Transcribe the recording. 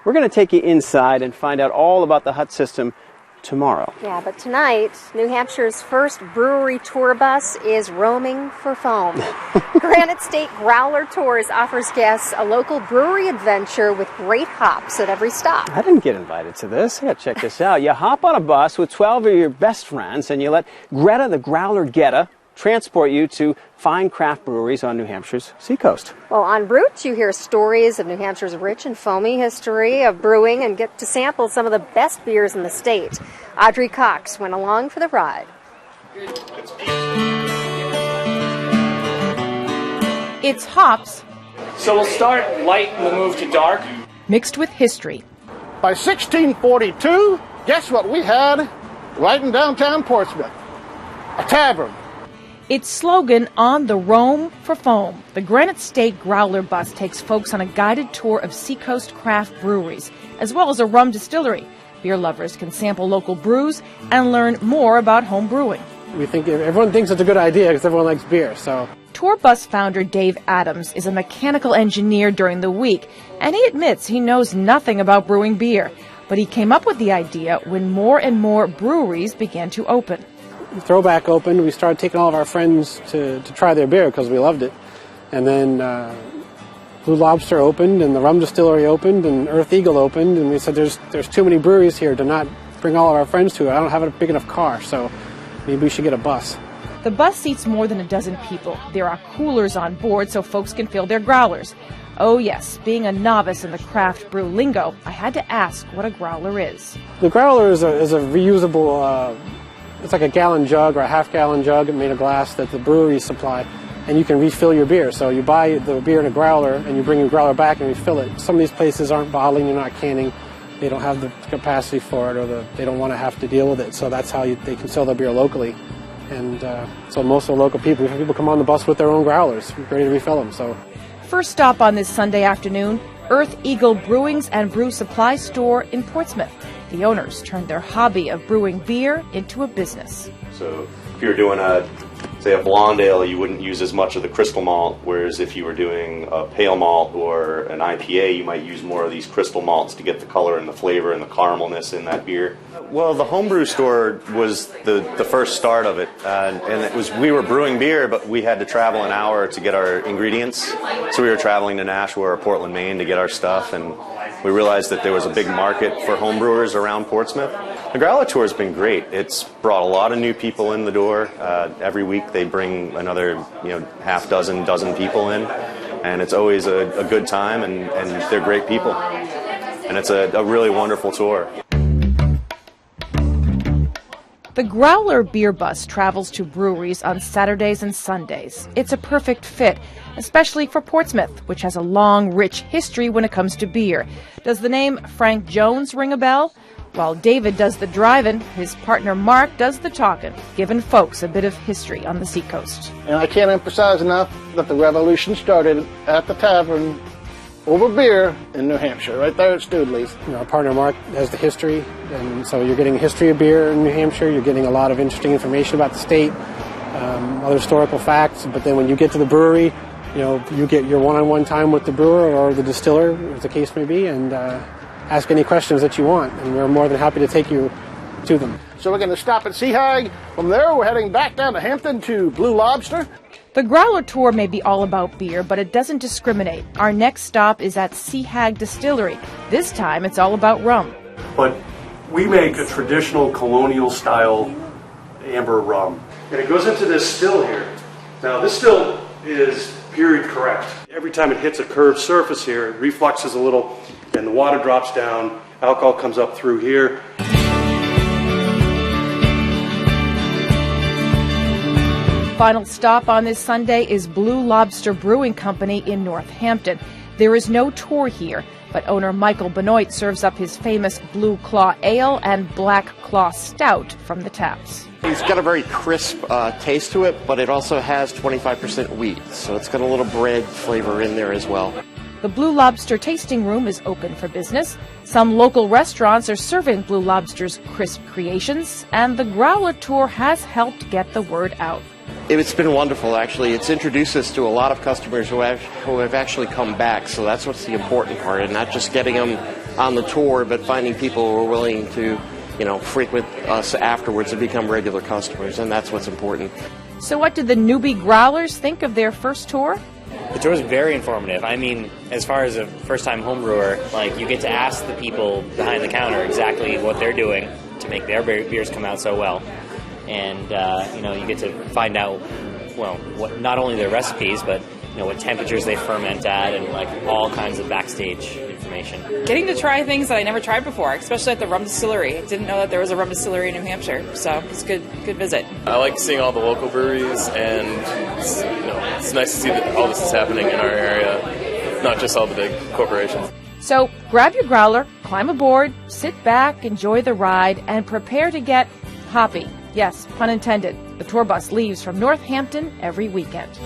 We're going to take you inside and find out all about the hut system tomorrow. Yeah, but tonight, New Hampshire's first brewery tour bus is roaming for foam. Granite State Growler Tours offers guests a local brewery adventure with great hops at every stop. I didn't get invited to this. I got to check this out. You hop on a bus with 12 of your best friends and you let Greta the Growler Getta transport you to fine craft breweries on New Hampshire's seacoast. Well, en route, you hear stories of New Hampshire's rich and foamy history of brewing and get to sample some of the best beers in the state. Audrey Cox went along for the ride. It's hops. So we'll start light and we'll move to dark. Mixed with history. By 1642, guess what we had right in downtown Portsmouth? A tavern. Its slogan, On the Roam for Foam. The Granite State Growler bus takes folks on a guided tour of seacoast craft breweries, as well as a rum distillery. Beer lovers can sample local brews and learn more about home brewing. We think everyone thinks it's a good idea because everyone likes beer, so. Tour bus founder Dave Adams is a mechanical engineer during the week, and he admits he knows nothing about brewing beer. But he came up with the idea when more and more breweries began to open. Throwback opened, we started taking all of our friends to try their beer because we loved it. And then Blue Lobster opened, and the Rum Distillery opened, and Earth Eagle opened, and we said there's too many breweries here to not bring all of our friends to it. I don't have a big enough car, so maybe we should get a bus. The bus seats more than a dozen people. There are coolers on board so folks can fill their growlers. Oh yes, being a novice in the craft brew lingo, I had to ask what a growler is. The growler is a reusable, it's like a gallon jug or a half-gallon jug made of glass that the breweries supply, and you can refill your beer. So you buy the beer in a growler, and you bring your growler back and refill it. Some of these places aren't bottling, they're not canning. They don't have the capacity for it, or they don't want to have to deal with it. So that's how they can sell their beer locally. And so most of the local people come on the bus with their own growlers, ready to refill them. So first stop on this Sunday afternoon, Earth Eagle Brewing's and Brew Supply Store in Portsmouth. The owners turned their hobby of brewing beer into a business. So if you're doing a blonde ale, you wouldn't use as much of the crystal malt, whereas if you were doing a pale malt or an IPA, you might use more of these crystal malts to get the color and the flavor and the caramelness in that beer. Well, the homebrew store was the first start of it, and we were brewing beer, but we had to travel an hour to get our ingredients. So we were traveling to Nashua or Portland, Maine to get our stuff, and we realized that there was a big market for homebrewers around Portsmouth. The Growler Tour has been great. It's brought a lot of new people in the door. Every week they bring another half dozen people in, and it's always a good time, and they're great people. And it's a really wonderful tour. The Growler beer bus travels to breweries on Saturdays and Sundays. It's a perfect fit, especially for Portsmouth, which has a long, rich history when it comes to beer. Does the name Frank Jones ring a bell? While David does the driving, his partner Mark does the talking, giving folks a bit of history on the seacoast. And I can't emphasize enough that the revolution started at the tavern over beer in New Hampshire, right there at Stoodley's. Our partner Mark has the history, and so you're getting a history of beer in New Hampshire. You're getting a lot of interesting information about the state, other historical facts. But then when you get to the brewery, you get your one-on-one time with the brewer or the distiller, as the case may be, and ask any questions that you want, and we're more than happy to take you to them. So we're going to stop at Seahag. From there, we're heading back down to Hampton to Blue Lobster. The Growler Tour may be all about beer, but it doesn't discriminate. Our next stop is at Seahag Distillery. This time, it's all about rum. But we make a traditional colonial-style amber rum. And it goes into this still here. Now, this still is period correct. Every time it hits a curved surface here, it refluxes a little, and the water drops down, alcohol comes up through here. Final stop on this Sunday is Blue Lobster Brewing Company in Northampton. There is no tour here, but owner Michael Benoit serves up his famous Blue Claw Ale and Black Claw Stout from the taps. It's got a very crisp taste to it, but it also has 25% wheat, so it's got a little bread flavor in there as well. The Blue Lobster tasting room is open for business. Some local restaurants are serving Blue Lobster's crisp creations, and the Growler Tour has helped get the word out. It's been wonderful, actually. It's introduced us to a lot of customers who have actually come back, so that's what's the important part, and not just getting them on the tour, but finding people who are willing to, frequent us afterwards and become regular customers, and that's what's important. So what did the newbie growlers think of their first tour? The tour was very informative. I mean, as far as a first-time home brewer, you get to ask the people behind the counter exactly what they're doing to make their beers come out so well. And, you get to find out, what not only their recipes, but, what temperatures they ferment at and, all kinds of backstage information. Getting to try things that I never tried before, especially at the rum distillery. I didn't know that there was a rum distillery in New Hampshire, so it's a good visit. I like seeing all the local breweries, and it's nice to see that all this is happening in our area, not just all the big corporations. So grab your growler, climb aboard, sit back, enjoy the ride, and prepare to get hoppy. Yes, pun intended. The tour bus leaves from Northampton every weekend.